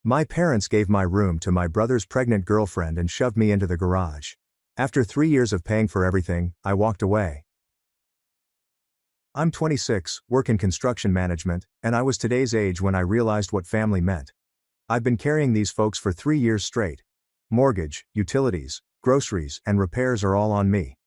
My parents gave my room to my brother's pregnant girlfriend and shoved me into the garage. After 3 years of paying for everything, I walked away. I'm 26, work in construction management, and I was today's age when I realized what family meant. I've been carrying these folks for 3 years straight. Mortgage, utilities, groceries, and repairs are all on me.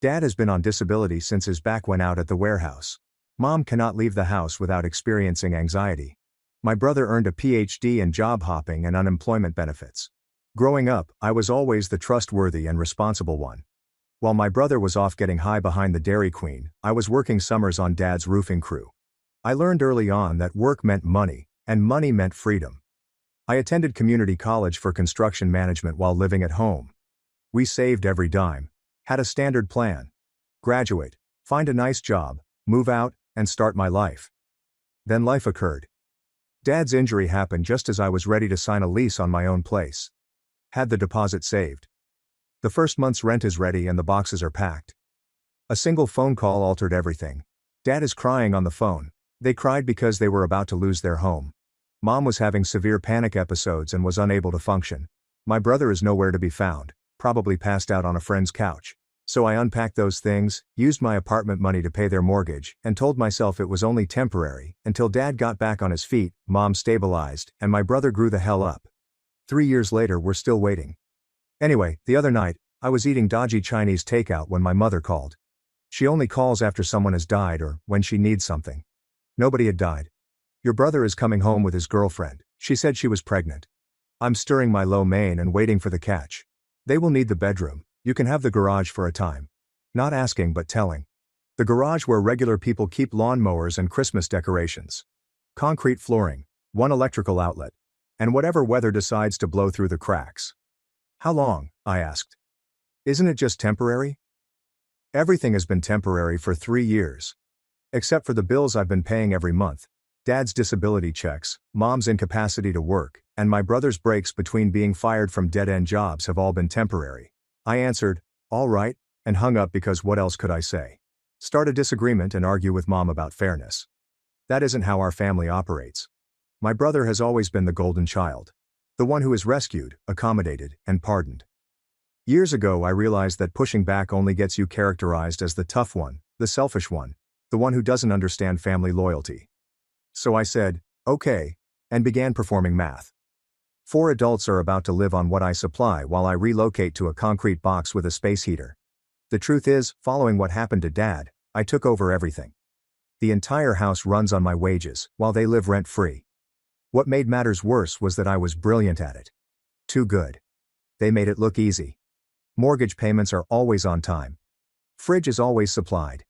Dad has been on disability since his back went out at the warehouse. Mom cannot leave the house without experiencing anxiety. My brother earned a PhD in job hopping and unemployment benefits. Growing up, I was always the trustworthy and responsible one. While my brother was off getting high behind the Dairy Queen, I was working summers on Dad's roofing crew. I learned early on that work meant money, and money meant freedom. I attended community college for construction management while living at home. We saved every dime, had a standard plan. Graduate, find a nice job, move out, and start my life. Then life occurred. Dad's injury happened just as I was ready to sign a lease on my own place. Had the deposit saved. The first month's rent is ready and the boxes are packed. A single phone call altered everything. Dad is crying on the phone. They cried because they were about to lose their home. Mom was having severe panic episodes and was unable to function. My brother is nowhere to be found, probably passed out on a friend's couch. So I unpacked those things, used my apartment money to pay their mortgage, and told myself it was only temporary, until Dad got back on his feet, Mom stabilized, and my brother grew the hell up. 3 years later, we're still waiting. Anyway, the other night, I was eating dodgy Chinese takeout when my mother called. She only calls after someone has died or when she needs something. Nobody had died. Your brother is coming home with his girlfriend. She said she was pregnant. I'm stirring my lo mein and waiting for the catch. They will need the bedroom. You can have the garage for a time. Not asking but telling. The garage where regular people keep lawnmowers and Christmas decorations. Concrete flooring, one electrical outlet, and whatever weather decides to blow through the cracks. How long? I asked. Isn't it just temporary? Everything has been temporary for 3 years. Except for the bills I've been paying every month. Dad's disability checks, Mom's incapacity to work, and my brother's breaks between being fired from dead-end jobs have all been temporary. I answered, all right, and hung up because what else could I say? Start a disagreement and argue with Mom about fairness. That isn't how our family operates. My brother has always been the golden child. The one who is rescued, accommodated, and pardoned. Years ago I realized that pushing back only gets you characterized as the tough one, the selfish one, the one who doesn't understand family loyalty. So I said, okay, and began performing math. 4 adults are about to live on what I supply while I relocate to a concrete box with a space heater. The truth is, following what happened to Dad, I took over everything. The entire house runs on my wages, while they live rent-free. What made matters worse was that I was brilliant at it. Too good. They made it look easy. Mortgage payments are always on time. Fridge is always supplied.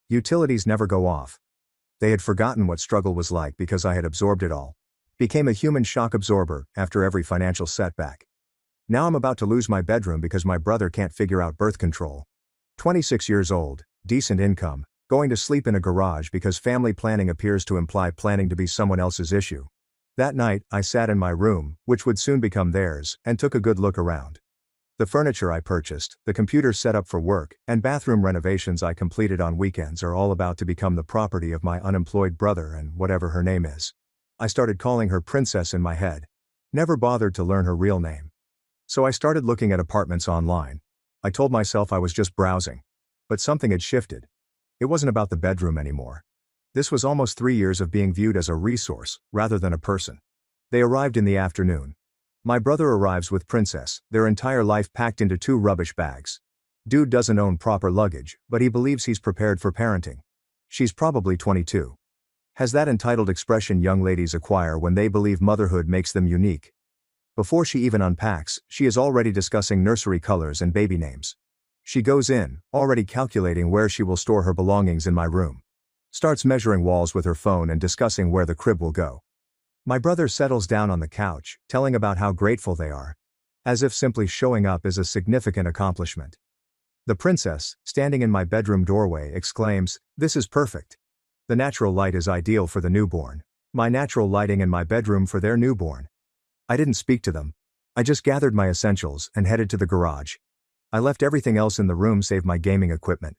Utilities never go off. They had forgotten what struggle was like because I had absorbed it all. Became a human shock absorber after every financial setback. Now I'm about to lose my bedroom because my brother can't figure out birth control. 26 years old, decent income, going to sleep in a garage because family planning appears to imply planning to be someone else's issue. That night, I sat in my room, which would soon become theirs, and took a good look around. The furniture I purchased, the computer set up for work, and bathroom renovations I completed on weekends are all about to become the property of my unemployed brother and whatever her name is. I started calling her Princess in my head. Never bothered to learn her real name. So I started looking at apartments online. I told myself I was just browsing. But something had shifted. It wasn't about the bedroom anymore. This was almost 3 years of being viewed as a resource, rather than a person. They arrived in the afternoon. My brother arrives with Princess, their entire life packed into 2 rubbish bags. Dude doesn't own proper luggage, but he believes he's prepared for parenting. She's probably 22. Has that entitled expression young ladies acquire when they believe motherhood makes them unique. Before she even unpacks, she is already discussing nursery colors and baby names. She goes in, already calculating where she will store her belongings in my room. Starts measuring walls with her phone and discussing where the crib will go. My brother settles down on the couch, telling about how grateful they are. As if simply showing up is a significant accomplishment. The princess, standing in my bedroom doorway, exclaims, "This is perfect. The natural light is ideal for the newborn. My natural lighting in my bedroom for their newborn." I didn't speak to them. I just gathered my essentials and headed to the garage. I left everything else in the room save my gaming equipment.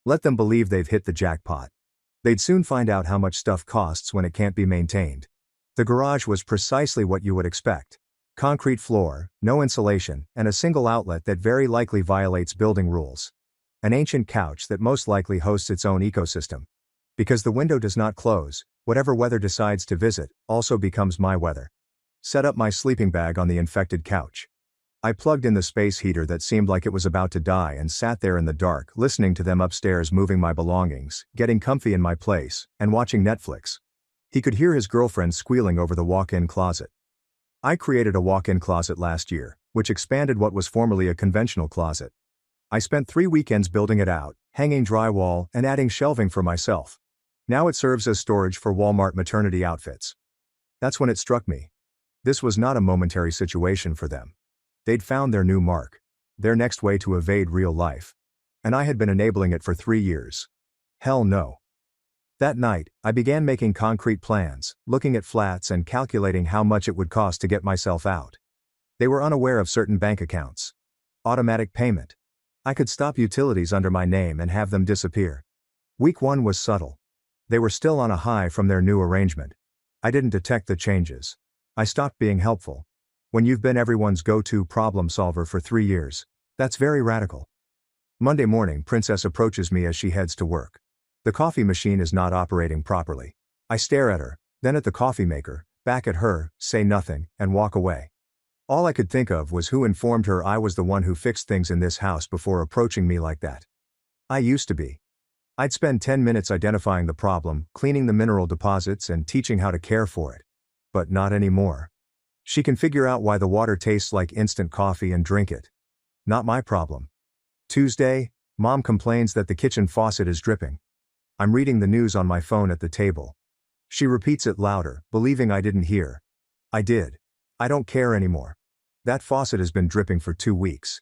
Let them believe they've hit the jackpot. They'd soon find out how much stuff costs when it can't be maintained. The garage was precisely what you would expect. Concrete floor, no insulation, and a single outlet that very likely violates building rules. An ancient couch that most likely hosts its own ecosystem. Because the window does not close, whatever weather decides to visit also becomes my weather. Set up my sleeping bag on the infected couch. I plugged in the space heater that seemed like it was about to die and sat there in the dark listening to them upstairs moving my belongings, getting comfy in my place, and watching Netflix. He could hear his girlfriend squealing over the walk-in closet. I created a walk-in closet last year, which expanded what was formerly a conventional closet. I spent 3 weekends building it out, hanging drywall, and adding shelving for myself. Now it serves as storage for Walmart maternity outfits. That's when it struck me. This was not a momentary situation for them. They'd found their new mark. Their next way to evade real life. And I had been enabling it for 3 years. Hell no. That night, I began making concrete plans, looking at flats and calculating how much it would cost to get myself out. They were unaware of certain bank accounts. Automatic payment. I could stop utilities under my name and have them disappear. Week 1 was subtle. They were still on a high from their new arrangement. I didn't detect the changes. I stopped being helpful. When you've been everyone's go-to problem solver for 3 years, that's very radical. Monday morning, Princess approaches me as she heads to work. The coffee machine is not operating properly. I stare at her, then at the coffee maker, back at her, say nothing, and walk away. All I could think of was who informed her I was the one who fixed things in this house before approaching me like that. I used to be. I'd spend 10 minutes identifying the problem, cleaning the mineral deposits, and teaching how to care for it. But not anymore. She can figure out why the water tastes like instant coffee and drink it. Not my problem. Tuesday, Mom complains that the kitchen faucet is dripping. I'm reading the news on my phone at the table. She repeats it louder, believing I didn't hear. I did. I don't care anymore. That faucet has been dripping for 2 weeks.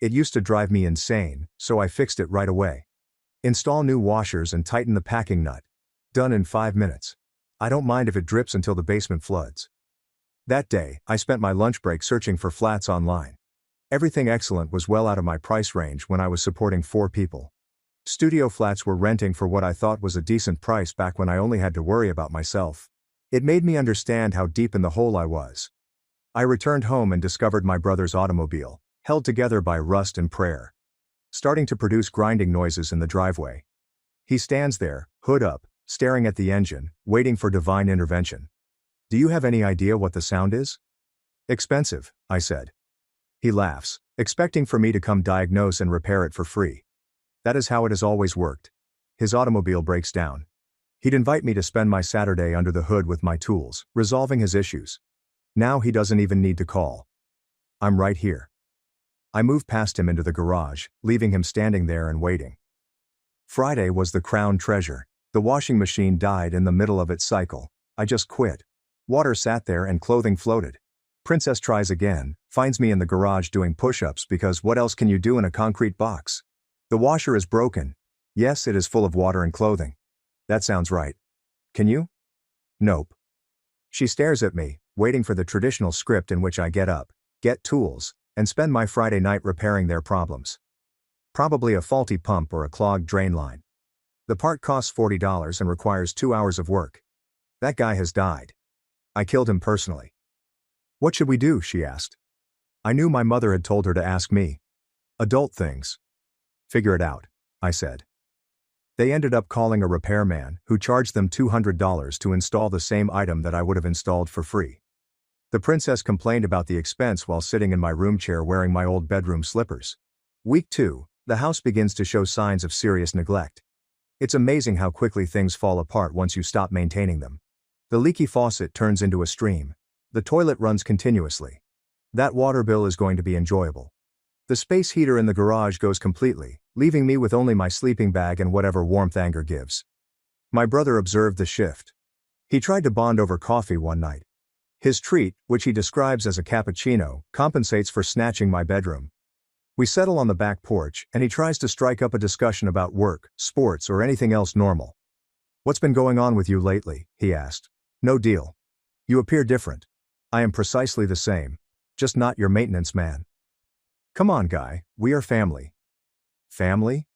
It used to drive me insane, so I fixed it right away. Install new washers and tighten the packing nut. Done in 5 minutes. I don't mind if it drips until the basement floods. That day, I spent my lunch break searching for flats online. Everything excellent was well out of my price range when I was supporting 4 people. Studio flats were renting for what I thought was a decent price back when I only had to worry about myself. It made me understand how deep in the hole I was. I returned home and discovered my brother's automobile, held together by rust and prayer, starting to produce grinding noises in the driveway. He stands there, hood up, staring at the engine, waiting for divine intervention. Do you have any idea what the sound is? Expensive, I said. He laughs, expecting for me to come diagnose and repair it for free. That is how it has always worked. His automobile breaks down. He'd invite me to spend my Saturday under the hood with my tools, resolving his issues. Now he doesn't even need to call. I'm right here. I move past him into the garage, leaving him standing there and waiting. Friday was the crown treasure. The washing machine died in the middle of its cycle. I just quit. Water sat there and clothing floated. Princess tries again, finds me in the garage doing push-ups because what else can you do in a concrete box? The washer is broken. Yes, it is full of water and clothing. That sounds right. Can you? Nope. She stares at me, waiting for the traditional script in which I get up, get tools, and spend my Friday night repairing their problems. Probably a faulty pump or a clogged drain line. The part costs $40 and requires 2 hours of work. That guy has died. I killed him personally. What should we do? She asked. I knew my mother had told her to ask me. Adult things. Figure it out, I said. They ended up calling a repairman, who charged them $200 to install the same item that I would have installed for free. The princess complained about the expense while sitting in my room chair wearing my old bedroom slippers. Week 2, the house begins to show signs of serious neglect. It's amazing how quickly things fall apart once you stop maintaining them. The leaky faucet turns into a stream. The toilet runs continuously. That water bill is going to be enjoyable. The space heater in the garage goes completely, leaving me with only my sleeping bag and whatever warmth anger gives. My brother observed the shift. He tried to bond over coffee one night. His treat, which he describes as a cappuccino, compensates for snatching my bedroom. We settle on the back porch, and he tries to strike up a discussion about work, sports, or anything else normal. What's been going on with you lately? He asked. No deal. You appear different. I am precisely the same. Just not your maintenance man. Come on, guy, we are family. Family?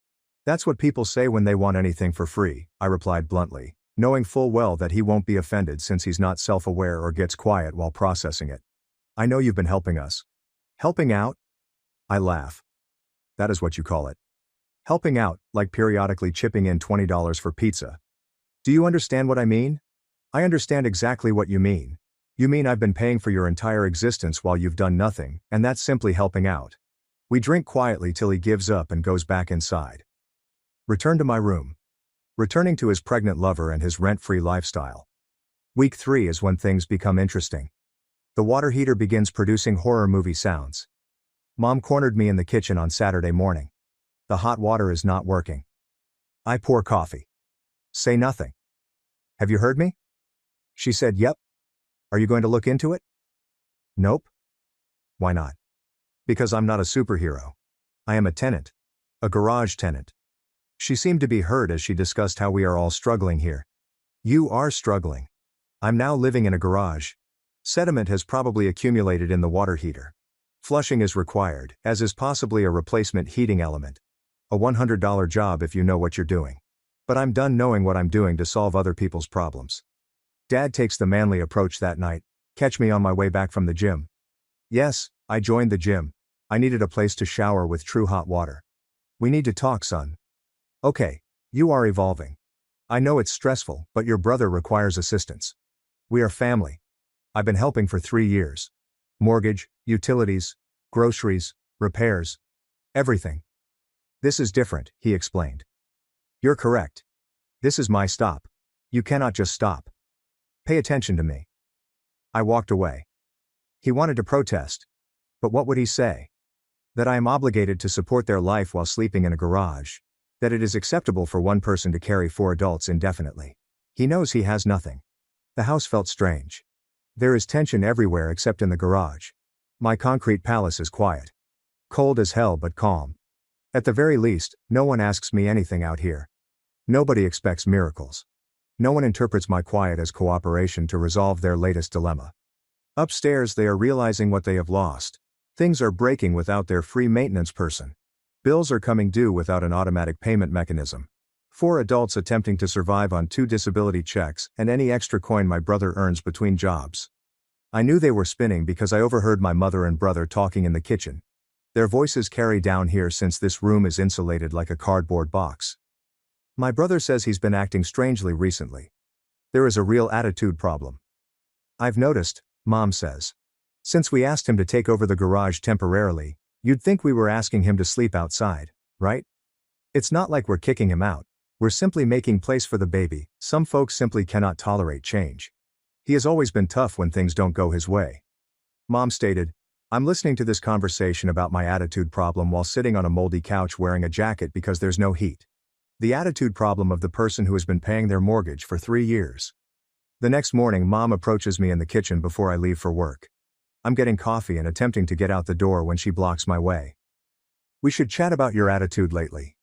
That's what people say when they want anything for free, I replied bluntly. knowing full well that he won't be offended since he's not self-aware or gets quiet while processing it. I know you've been helping us. Helping out? I laugh. That is what you call it. Helping out, like periodically chipping in $20 for pizza. Do you understand what I mean? I understand exactly what you mean. You mean I've been paying for your entire existence while you've done nothing, and that's simply helping out. We drink quietly till he gives up and goes back inside. Return to my room. Returning to his pregnant lover and his rent-free lifestyle. Week 3 is when things become interesting. The water heater begins producing horror movie sounds. Mom cornered me in the kitchen on Saturday morning. The hot water is not working. I pour coffee. Say nothing. Have you heard me? She said, yep. Are you going to look into it? Nope. Why not? Because I'm not a superhero. I am a tenant. A garage tenant. She seemed to be hurt as she discussed how we are all struggling here. You are struggling. I'm now living in a garage. Sediment has probably accumulated in the water heater. Flushing is required, as is possibly a replacement heating element. A $100 job if you know what you're doing. But I'm done knowing what I'm doing to solve other people's problems. Dad takes the manly approach that night. Catch me on my way back from the gym. Yes, I joined the gym. I needed a place to shower with true hot water. We need to talk, son. Okay, you are evolving. I know it's stressful, but your brother requires assistance. We are family. I've been helping for 3 years. Mortgage, utilities, groceries, repairs. Everything. This is different, he explained. You're correct. This is my stop. You cannot just stop. Pay attention to me. I walked away. He wanted to protest. But what would he say? That I am obligated to support their life while sleeping in a garage. That it is acceptable for one person to carry 4 adults indefinitely. He knows he has nothing. The house felt strange. There is tension everywhere except in the garage. My concrete palace is quiet. Cold as hell but calm. At the very least, no one asks me anything out here. Nobody expects miracles. No one interprets my quiet as cooperation to resolve their latest dilemma. Upstairs they are realizing what they have lost. Things are breaking without their free maintenance person. Bills are coming due without an automatic payment mechanism. 4 adults attempting to survive on 2 disability checks and any extra coin my brother earns between jobs. I knew they were spinning because I overheard my mother and brother talking in the kitchen. Their voices carry down here since this room is insulated like a cardboard box. My brother says he's been acting strangely recently. There is a real attitude problem. I've noticed, Mom says. Since we asked him to take over the garage temporarily, you'd think we were asking him to sleep outside, right? It's not like we're kicking him out. We're simply making place for the baby. Some folks simply cannot tolerate change. He has always been tough when things don't go his way. Mom stated, I'm listening to this conversation about my attitude problem while sitting on a moldy couch wearing a jacket because there's no heat. The attitude problem of the person who has been paying their mortgage for 3 years. The next morning, Mom approaches me in the kitchen before I leave for work. I'm getting coffee and attempting to get out the door when she blocks my way. We should chat about your attitude lately.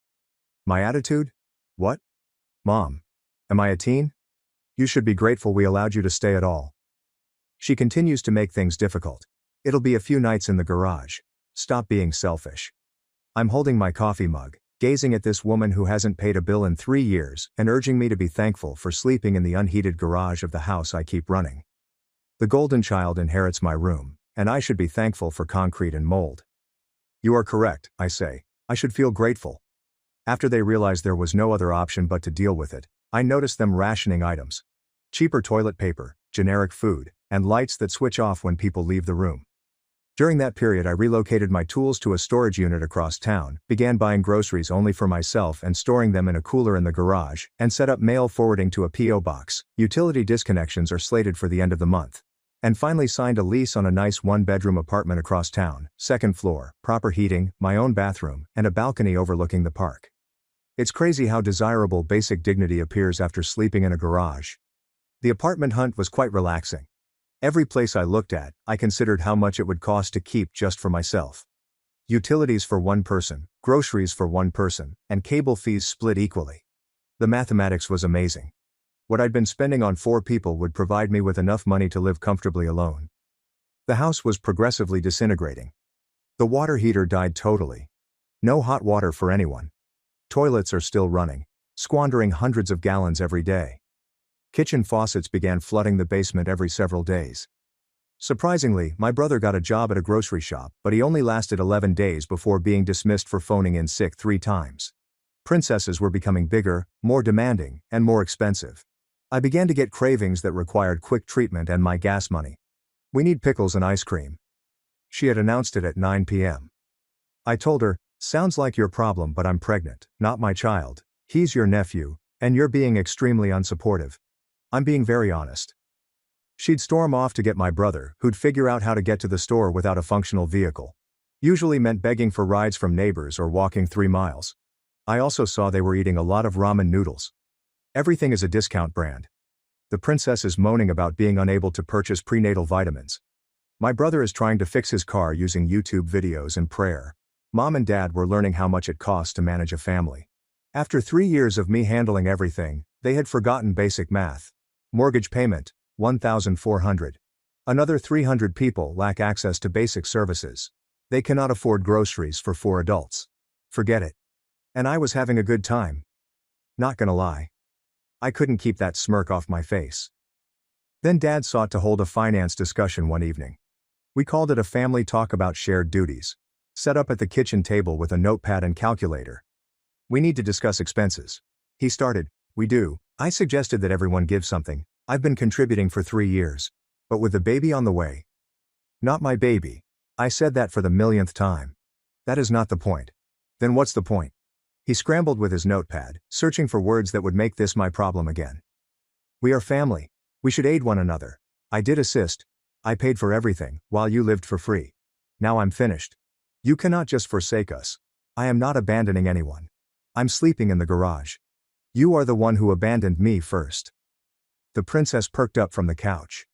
My attitude? What? Mom. Am I a teen? You should be grateful we allowed you to stay at all. She continues to make things difficult. It'll be a few nights in the garage. Stop being selfish. I'm holding my coffee mug, gazing at this woman who hasn't paid a bill in 3 years and urging me to be thankful for sleeping in the unheated garage of the house I keep running. The golden child inherits my room, and I should be thankful for concrete and mold. You are correct, I say. I should feel grateful. After they realized there was no other option but to deal with it, I noticed them rationing items. Cheaper toilet paper, generic food, and lights that switch off when people leave the room. During that period I relocated my tools to a storage unit across town, began buying groceries only for myself and storing them in a cooler in the garage, and set up mail forwarding to a P.O. box. Utility disconnections are slated for the end of the month. And finally signed a lease on a nice 1-bedroom apartment across town, 2nd floor, proper heating, my own bathroom, and a balcony overlooking the park. It's crazy how desirable basic dignity appears after sleeping in a garage. The apartment hunt was quite relaxing. Every place I looked at, I considered how much it would cost to keep just for myself. Utilities for 1 person, groceries for 1 person, and cable fees split equally. The mathematics was amazing. What I'd been spending on 4 people would provide me with enough money to live comfortably alone. The house was progressively disintegrating. The water heater died totally. No hot water for anyone. Toilets are still running, squandering hundreds of gallons every day. Kitchen faucets began flooding the basement every several days. Surprisingly, my brother got a job at a grocery shop, but he only lasted 11 days before being dismissed for phoning in sick 3 times. Princesses were becoming bigger, more demanding, and more expensive. I began to get cravings that required quick treatment and my gas money. "We need pickles and ice cream." She had announced it at 9 p.m. I told her, "Sounds like your problem, but I'm pregnant, not my child. He's your nephew, and you're being extremely unsupportive. I'm being very honest." She'd storm off to get my brother, who'd figure out how to get to the store without a functional vehicle. Usually meant begging for rides from neighbors or walking 3 miles. I also saw they were eating a lot of ramen noodles. Everything is a discount brand. The princess is moaning about being unable to purchase prenatal vitamins. My brother is trying to fix his car using YouTube videos and prayer. Mom and dad were learning how much it costs to manage a family. After 3 years of me handling everything, they had forgotten basic math. Mortgage payment, $1,400. Another 300 people lack access to basic services. They cannot afford groceries for 4 adults. Forget it. And I was having a good time. Not gonna lie. I couldn't keep that smirk off my face. Then Dad sought to hold a finance discussion one evening. We called it a family talk about shared duties. Set up at the kitchen table with a notepad and calculator. "We need to discuss expenses." He started. "We do. I suggested that everyone give something. I've been contributing for 3 years. But with the baby on the way." "Not my baby." I said that for the millionth time. "That is not the point." "Then what's the point?" He scrambled with his notepad, searching for words that would make this my problem again. "We are family. We should aid one another. I did assist. I paid for everything, while you lived for free. Now I'm finished. You cannot just forsake us. I am not abandoning anyone. I'm sleeping in the garage. You are the one who abandoned me first." The princess perked up from the couch.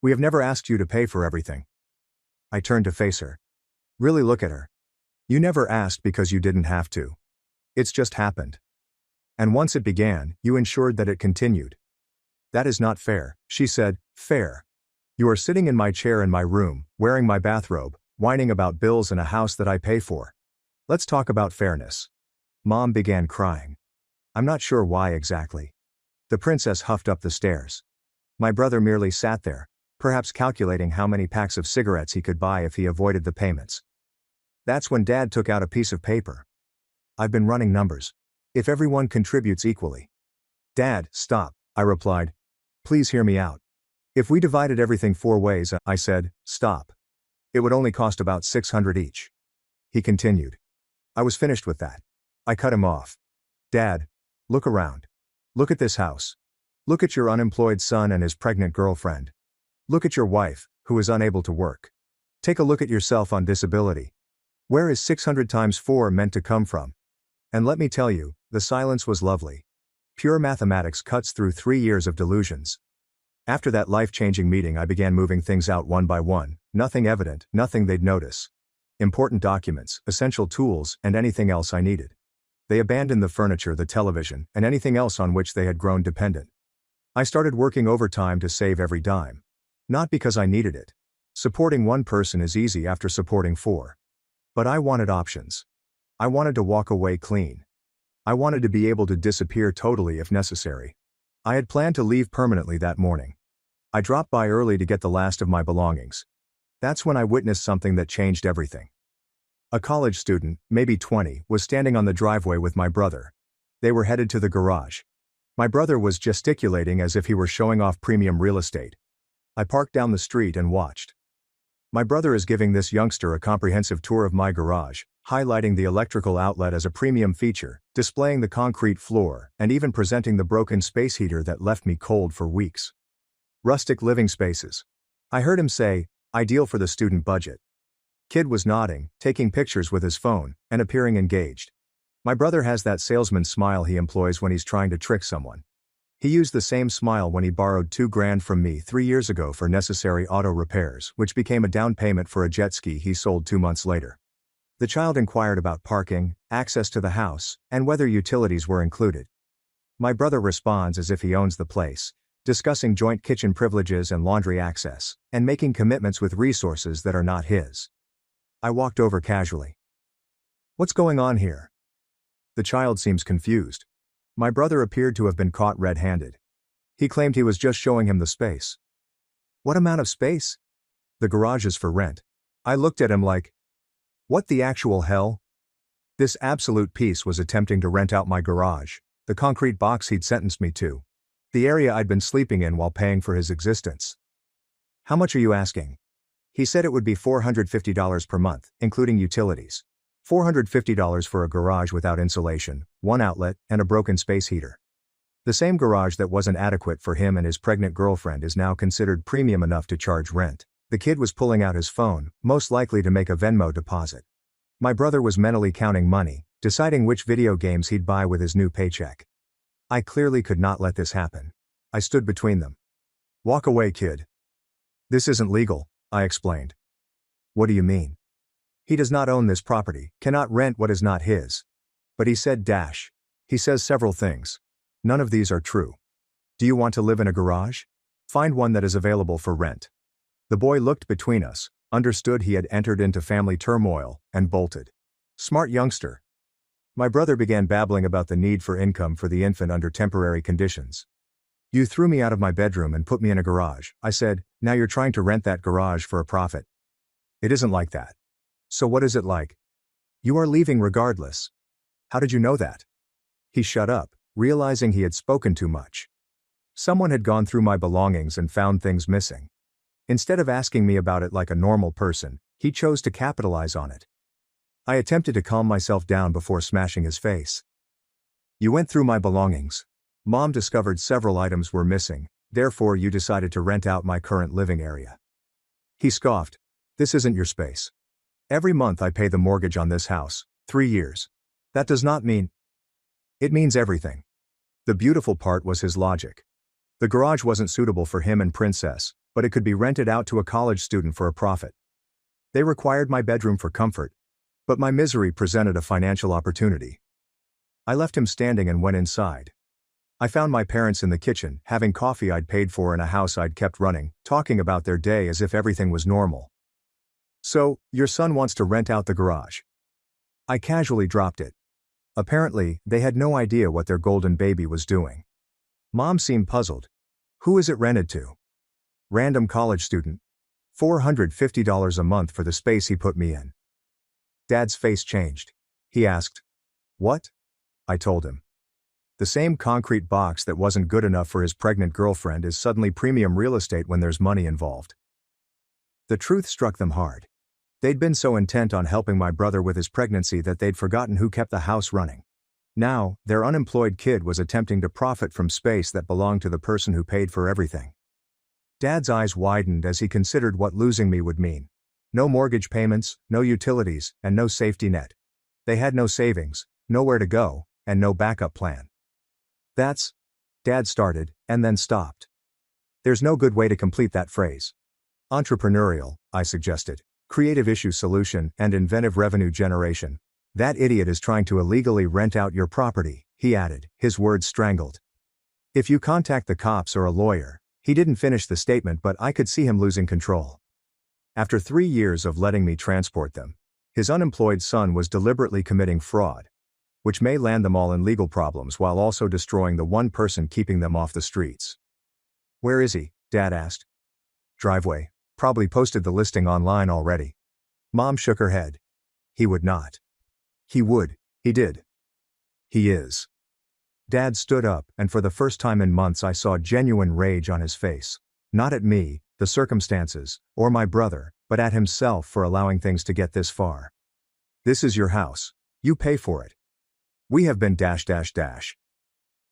"We have never asked you to pay for everything." I turned to face her. "Really look at her. You never asked because you didn't have to. It's just happened. And once it began, you ensured that it continued." "That is not fair," she said. "Fair. You are sitting in my chair in my room, wearing my bathrobe, whining about bills and a house that I pay for. Let's talk about fairness." Mom began crying. I'm not sure why exactly. The princess huffed up the stairs. My brother merely sat there, perhaps calculating how many packs of cigarettes he could buy if he avoided the payments. That's when Dad took out a piece of paper. "I've been running numbers. If everyone contributes equally." "Dad, stop," I replied. "Please hear me out. If we divided everything 4 ways," I said. "Stop. It would only cost about $600 each." He continued. I was finished with that. I cut him off. "Dad, look around. Look at this house. Look at your unemployed son and his pregnant girlfriend. Look at your wife, who is unable to work. Take a look at yourself on disability. Where is 600 times 4 meant to come from?" And let me tell you, the silence was lovely. Pure mathematics cuts through 3 years of delusions. After that life-changing meeting, I began moving things out one by one, nothing evident, nothing they'd notice. Important documents, essential tools, and anything else I needed. They abandoned the furniture, the television, and anything else on which they had grown dependent. I started working overtime to save every dime. Not because I needed it. Supporting one person is easy after supporting 4. But I wanted options. I wanted to walk away clean. I wanted to be able to disappear totally if necessary. I had planned to leave permanently that morning. I dropped by early to get the last of my belongings. That's when I witnessed something that changed everything. A college student, maybe 20, was standing on the driveway with my brother. They were headed to the garage. My brother was gesticulating as if he were showing off premium real estate. I parked down the street and watched. My brother is giving this youngster a comprehensive tour of my garage, highlighting the electrical outlet as a premium feature, displaying the concrete floor, and even presenting the broken space heater that left me cold for weeks. Rustic living spaces. I heard him say, "Ideal for the student budget." Kid was nodding, taking pictures with his phone, and appearing engaged. My brother has that salesman smile he employs when he's trying to trick someone. He used the same smile when he borrowed $2,000 from me 3 years ago for necessary auto repairs, which became a down payment for a jet ski he sold 2 months later. The child inquired about parking, access to the house, and whether utilities were included. My brother responds as if he owns the place, discussing joint kitchen privileges and laundry access, and making commitments with resources that are not his. I walked over casually. "What's going on here?" The child seems confused. My brother appeared to have been caught red-handed. He claimed he was just showing him the space. What amount of space? The garage is for rent. I looked at him like, what the actual hell? This absolute piece was attempting to rent out my garage, the concrete box he'd sentenced me to, the area I'd been sleeping in while paying for his existence. How much are you asking? He said it would be $450 per month, including utilities. $450 for a garage without insulation, one outlet, and a broken space heater. The same garage that wasn't adequate for him and his pregnant girlfriend is now considered premium enough to charge rent. The kid was pulling out his phone, most likely to make a Venmo deposit. My brother was mentally counting money, deciding which video games he'd buy with his new paycheck. I clearly could not let this happen. I stood between them. Walk away, kid. This isn't legal, I explained. What do you mean? He does not own this property, cannot rent what is not his. But he said dash. He says several things. None of these are true. Do you want to live in a garage? Find one that is available for rent. The boy looked between us, understood he had entered into family turmoil, and bolted. Smart youngster. My brother began babbling about the need for income for the infant under temporary conditions. You threw me out of my bedroom and put me in a garage, I said, now you're trying to rent that garage for a profit. It isn't like that. So what is it like? You are leaving regardless. How did you know that? He shut up, realizing he had spoken too much. Someone had gone through my belongings and found things missing. Instead of asking me about it like a normal person, he chose to capitalize on it. I attempted to calm myself down before smashing his face. You went through my belongings. Mom discovered several items were missing, therefore you decided to rent out my current living area. He scoffed. This isn't your space. Every month I pay the mortgage on this house, 3 years. That does not mean. It means everything. The beautiful part was his logic. The garage wasn't suitable for him and Princess, but it could be rented out to a college student for a profit. They required my bedroom for comfort, but my misery presented a financial opportunity. I left him standing and went inside. I found my parents in the kitchen, having coffee I'd paid for in a house I'd kept running, talking about their day as if everything was normal. So, your son wants to rent out the garage. I casually dropped it. Apparently, they had no idea what their golden baby was doing. Mom seemed puzzled. Who is it rented to? Random college student. $450 a month for the space he put me in. Dad's face changed. He asked, what? I told him. The same concrete box that wasn't good enough for his pregnant girlfriend is suddenly premium real estate when there's money involved. The truth struck them hard. They'd been so intent on helping my brother with his pregnancy that they'd forgotten who kept the house running. Now, their unemployed kid was attempting to profit from space that belonged to the person who paid for everything. Dad's eyes widened as he considered what losing me would mean. No mortgage payments, no utilities, and no safety net. They had no savings, nowhere to go, and no backup plan. That's, Dad started, and then stopped. There's no good way to complete that phrase. Entrepreneurial, I suggested. Creative issue solution and inventive revenue generation. That idiot is trying to illegally rent out your property, he added, his words strangled. If you contact the cops or a lawyer. He didn't finish the statement, but I could see him losing control. After 3 years of letting me transport them, his unemployed son was deliberately committing fraud, which may land them all in legal problems while also destroying the one person keeping them off the streets. Where is he? Dad asked. Driveway. Probably posted the listing online already. Mom shook her head. He would not. He would. He did. He is. Dad stood up, and for the first time in months I saw genuine rage on his face. Not at me, the circumstances, or my brother, but at himself for allowing things to get this far. This is your house. You pay for it. We have been ...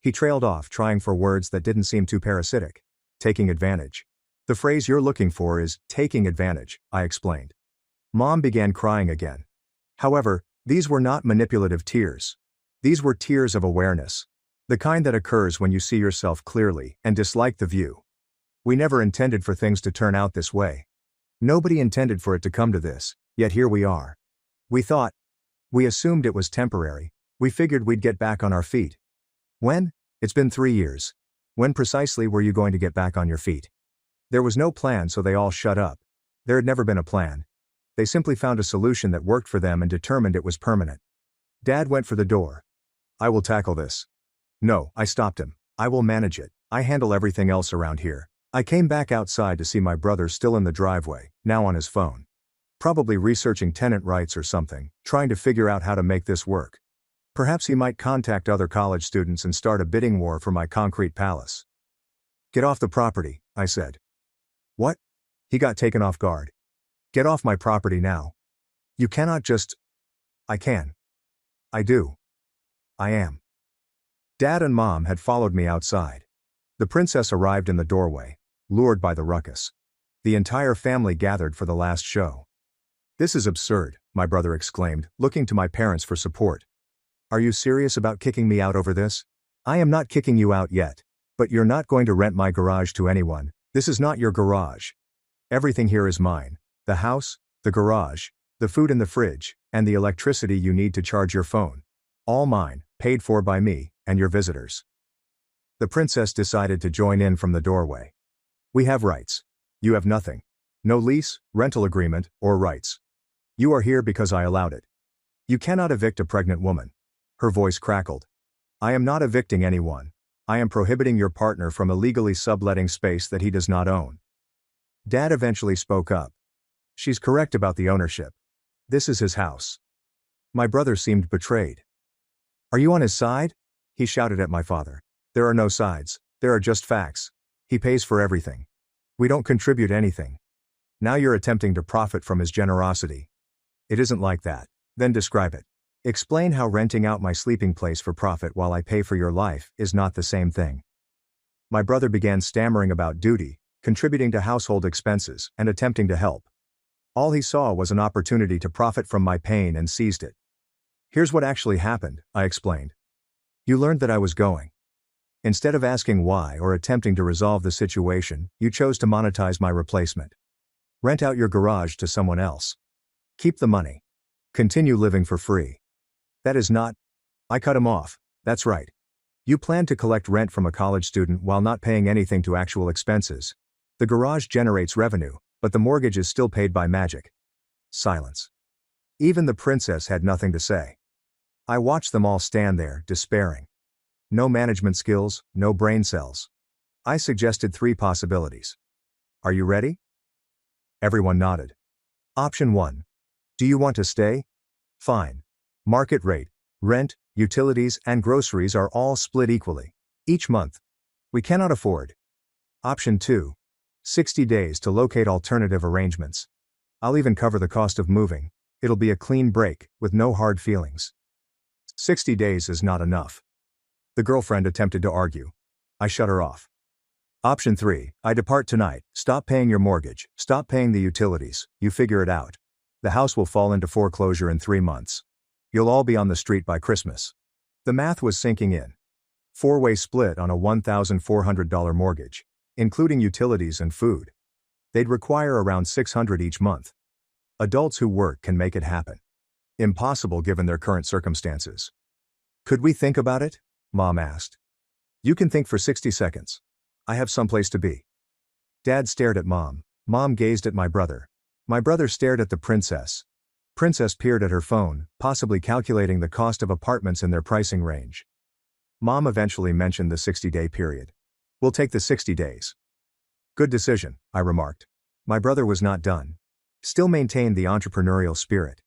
He trailed off, trying for words that didn't seem too parasitic. Taking advantage. The phrase you're looking for is, taking advantage, I explained. Mom began crying again. However, these were not manipulative tears. These were tears of awareness. The kind that occurs when you see yourself clearly and dislike the view. We never intended for things to turn out this way. Nobody intended for it to come to this, yet here we are. We assumed it was temporary. We figured we'd get back on our feet. When? It's been 3 years. When precisely were you going to get back on your feet? There was no plan, so they all shut up. There had never been a plan. They simply found a solution that worked for them and determined it was permanent. Dad went for the door. I will tackle this. No, I stopped him. I will manage it. I handle everything else around here. I came back outside to see my brother still in the driveway, now on his phone. Probably researching tenant rights or something, trying to figure out how to make this work. Perhaps he might contact other college students and start a bidding war for my concrete palace. Get off the property, I said. What? He got taken off guard. Get off my property now. You cannot just. I can. I do. I am. Dad and Mom had followed me outside. The princess arrived in the doorway, lured by the ruckus. The entire family gathered for the last show. This is absurd, my brother exclaimed, looking to my parents for support. Are you serious about kicking me out over this? I am not kicking you out yet. But you're not going to rent my garage to anyone. This is not your garage. Everything here is mine. The house, the garage, the food in the fridge, and the electricity you need to charge your phone. All mine, paid for by me, and your visitors. The princess decided to join in from the doorway. We have rights. You have nothing. No lease, rental agreement, or rights. You are here because I allowed it. You cannot evict a pregnant woman. Her voice crackled. I am not evicting anyone. I am prohibiting your partner from illegally subletting space that he does not own. Dad eventually spoke up. She's correct about the ownership. This is his house. My brother seemed betrayed. Are you on his side? He shouted at my father. There are no sides, there are just facts. He pays for everything. We don't contribute anything. Now you're attempting to profit from his generosity. It isn't like that. Then describe it. Explain how renting out my sleeping place for profit while I pay for your life is not the same thing. My brother began stammering about duty, contributing to household expenses, and attempting to help. All he saw was an opportunity to profit from my pain and seized it. Here's what actually happened, I explained. You learned that I was going. Instead of asking why or attempting to resolve the situation, you chose to monetize my replacement. Rent out your garage to someone else. Keep the money. Continue living for free. That is not. I cut him off. That's right. You plan to collect rent from a college student while not paying anything to actual expenses. The garage generates revenue, but the mortgage is still paid by magic. Silence. Even the princess had nothing to say. I watched them all stand there, despairing. No management skills, no brain cells. I suggested 3 possibilities. Are you ready? Everyone nodded. Option 1. Do you want to stay? Fine. Market rate, rent, utilities, and groceries are all split equally. Each month. We cannot afford. Option 2. 60 days to locate alternative arrangements. I'll even cover the cost of moving. It'll be a clean break, with no hard feelings. 60 days is not enough. The girlfriend attempted to argue. I shut her off. Option 3. I depart tonight. Stop paying your mortgage. Stop paying the utilities. You figure it out. The house will fall into foreclosure in 3 months. You'll all be on the street by Christmas. The math was sinking in. 4-way split on a $1,400 mortgage, including utilities and food. They'd require around $600 each month. Adults who work can make it happen. Impossible given their current circumstances. Could we think about it? Mom asked. You can think for 60 seconds. I have someplace to be. Dad stared at Mom. Mom gazed at my brother. My brother stared at the princess. Princess peered at her phone, possibly calculating the cost of apartments in their pricing range. Mom eventually mentioned the 60-day period. We'll take the 60 days. Good decision, I remarked. My brother was not done. Still maintained the entrepreneurial spirit.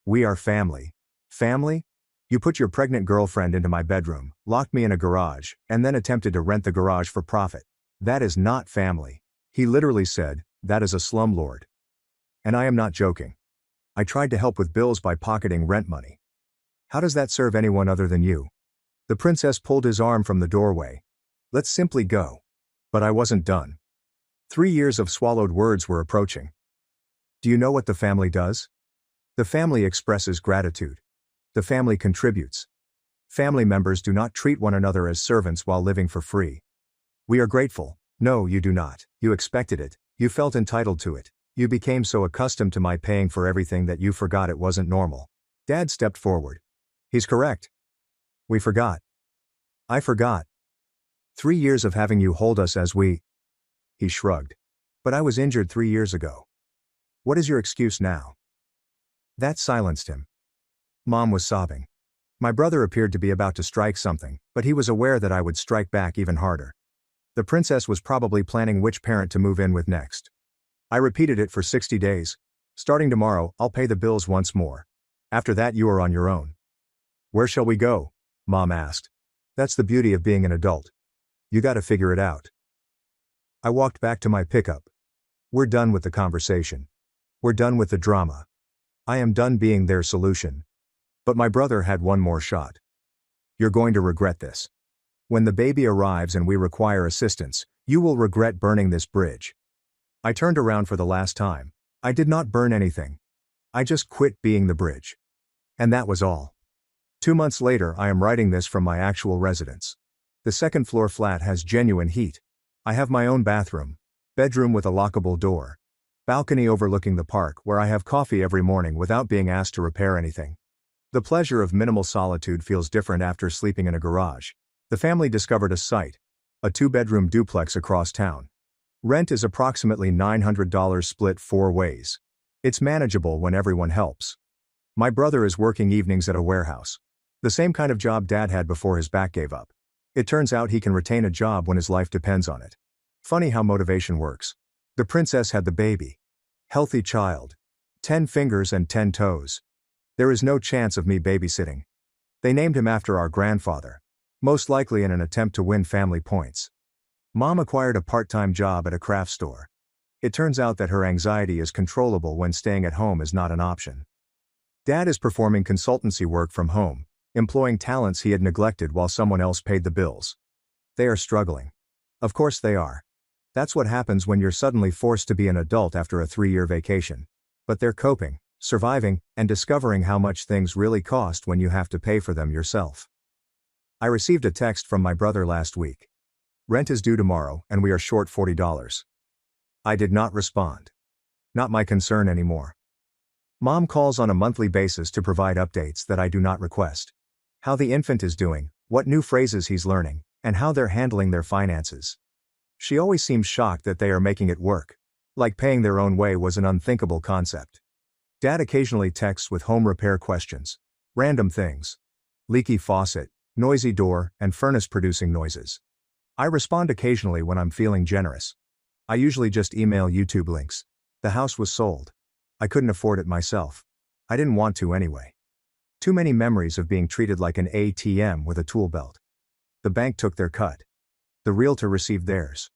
We are family. Family? You put your pregnant girlfriend into my bedroom, locked me in a garage, and then attempted to rent the garage for profit. That is not family. He literally said, that is a slumlord. And I am not joking. I tried to help with bills by pocketing rent money. How does that serve anyone other than you? The princess pulled his arm from the doorway. Let's simply go. But I wasn't done. 3 years of swallowed words were approaching. Do you know what the family does? The family expresses gratitude. The family contributes. Family members do not treat one another as servants while living for free. We are grateful. No, you do not. You expected it. You felt entitled to it. You became so accustomed to my paying for everything that you forgot it wasn't normal. Dad stepped forward. He's correct. We forgot. I forgot. 3 years of having you hold us as we. He shrugged. But I was injured 3 years ago. What is your excuse now? That silenced him. Mom was sobbing. My brother appeared to be about to strike something, but he was aware that I would strike back even harder. The princess was probably planning which parent to move in with next. I repeated it for 60 days. Starting tomorrow, I'll pay the bills once more. After that, you are on your own. Where shall we go? Mom asked. That's the beauty of being an adult. You gotta figure it out. I walked back to my pickup. We're done with the conversation. We're done with the drama. I am done being their solution. But my brother had one more shot. You're going to regret this. When the baby arrives and we require assistance, you will regret burning this bridge. I turned around for the last time. I did not burn anything. I just quit being the bridge. And that was all. 2 months later, I am writing this from my actual residence. The second floor flat has genuine heat. I have my own bathroom, bedroom with a lockable door, balcony overlooking the park where I have coffee every morning without being asked to repair anything. The pleasure of minimal solitude feels different after sleeping in a garage. The family discovered a site, a 2-bedroom duplex across town. Rent is approximately $900 split 4 ways. It's manageable when everyone helps. My brother is working evenings at a warehouse. The same kind of job Dad had before his back gave up. It turns out he can retain a job when his life depends on it. Funny how motivation works. The princess had the baby. Healthy child. 10 fingers and 10 toes. There is no chance of me babysitting. They named him after our grandfather. Most likely in an attempt to win family points. Mom acquired a part-time job at a craft store. It turns out that her anxiety is controllable when staying at home is not an option. Dad is performing consultancy work from home, employing talents he had neglected while someone else paid the bills. They are struggling. Of course they are. That's what happens when you're suddenly forced to be an adult after a 3-year vacation. But they're coping, surviving, and discovering how much things really cost when you have to pay for them yourself. I received a text from my brother last week. Rent is due tomorrow, and we are short $40. I did not respond. Not my concern anymore. Mom calls on a monthly basis to provide updates that I do not request. How the infant is doing, what new phrases he's learning, and how they're handling their finances. She always seems shocked that they are making it work. Like paying their own way was an unthinkable concept. Dad occasionally texts with home repair questions. Random things. Leaky faucet, noisy door, and furnace producing noises. I respond occasionally when I'm feeling generous. I usually just email YouTube links. The house was sold. I couldn't afford it myself. I didn't want to anyway. Too many memories of being treated like an ATM with a tool belt. The bank took their cut. The realtor received theirs.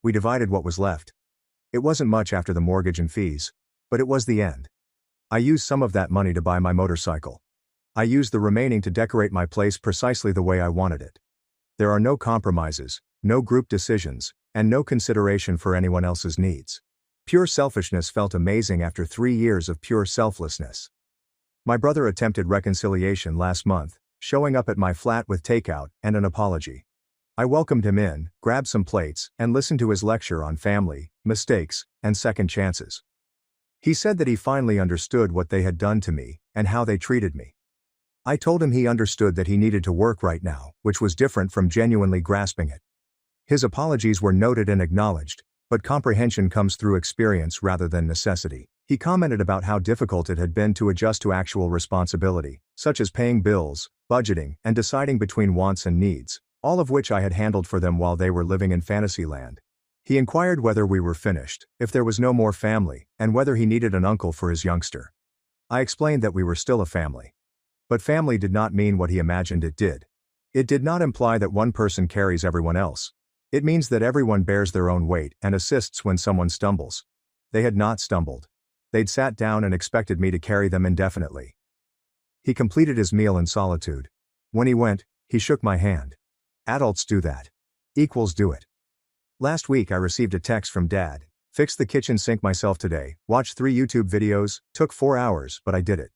We divided what was left. It wasn't much after the mortgage and fees, but it was the end. I used some of that money to buy my motorcycle. I used the remaining to decorate my place precisely the way I wanted it. There are no compromises, no group decisions, and no consideration for anyone else's needs. Pure selfishness felt amazing after 3 years of pure selflessness. My brother attempted reconciliation last month, showing up at my flat with takeout and an apology. I welcomed him in, grabbed some plates, and listened to his lecture on family, mistakes, and second chances. He said that he finally understood what they had done to me, and how they treated me. I told him he understood that he needed to work right now, which was different from genuinely grasping it. His apologies were noted and acknowledged, but comprehension comes through experience rather than necessity. He commented about how difficult it had been to adjust to actual responsibility, such as paying bills, budgeting, and deciding between wants and needs, all of which I had handled for them while they were living in Fantasyland. He inquired whether we were finished, if there was no more family, and whether he needed an uncle for his youngster. I explained that we were still a family. But family did not mean what he imagined it did. It did not imply that one person carries everyone else. It means that everyone bears their own weight and assists when someone stumbles. They had not stumbled. They'd sat down and expected me to carry them indefinitely. He completed his meal in solitude. When he went, he shook my hand. Adults do that. Equals do it. Last week I received a text from Dad. Fixed the kitchen sink myself today, watched 3 YouTube videos, took 4 hours, but I did it.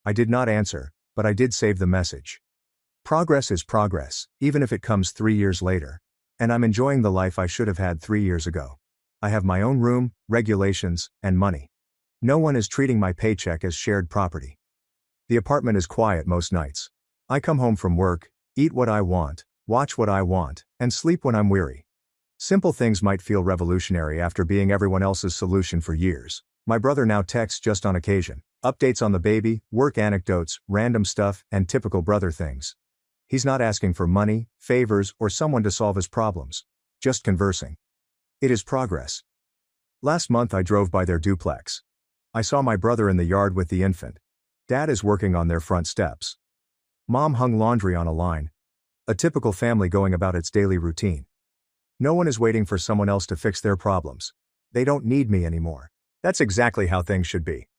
I did not answer, but I did save the message. Progress is progress, even if it comes 3 years later. And I'm enjoying the life I should have had 3 years ago. I have my own room, regulations, and money. No one is treating my paycheck as shared property. The apartment is quiet most nights. I come home from work, eat what I want, watch what I want, and sleep when I'm weary. Simple things might feel revolutionary after being everyone else's solution for years. My brother now texts just on occasion. Updates on the baby, work anecdotes, random stuff, and typical brother things. He's not asking for money, favors, or someone to solve his problems. Just conversing. It is progress. Last month I drove by their duplex. I saw my brother in the yard with the infant. Dad is working on their front steps. Mom hung laundry on a line. A typical family going about its daily routine. No one is waiting for someone else to fix their problems. They don't need me anymore. That's exactly how things should be.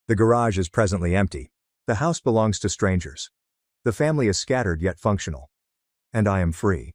The garage is presently empty. The house belongs to strangers. The family is scattered yet functional. And I am free.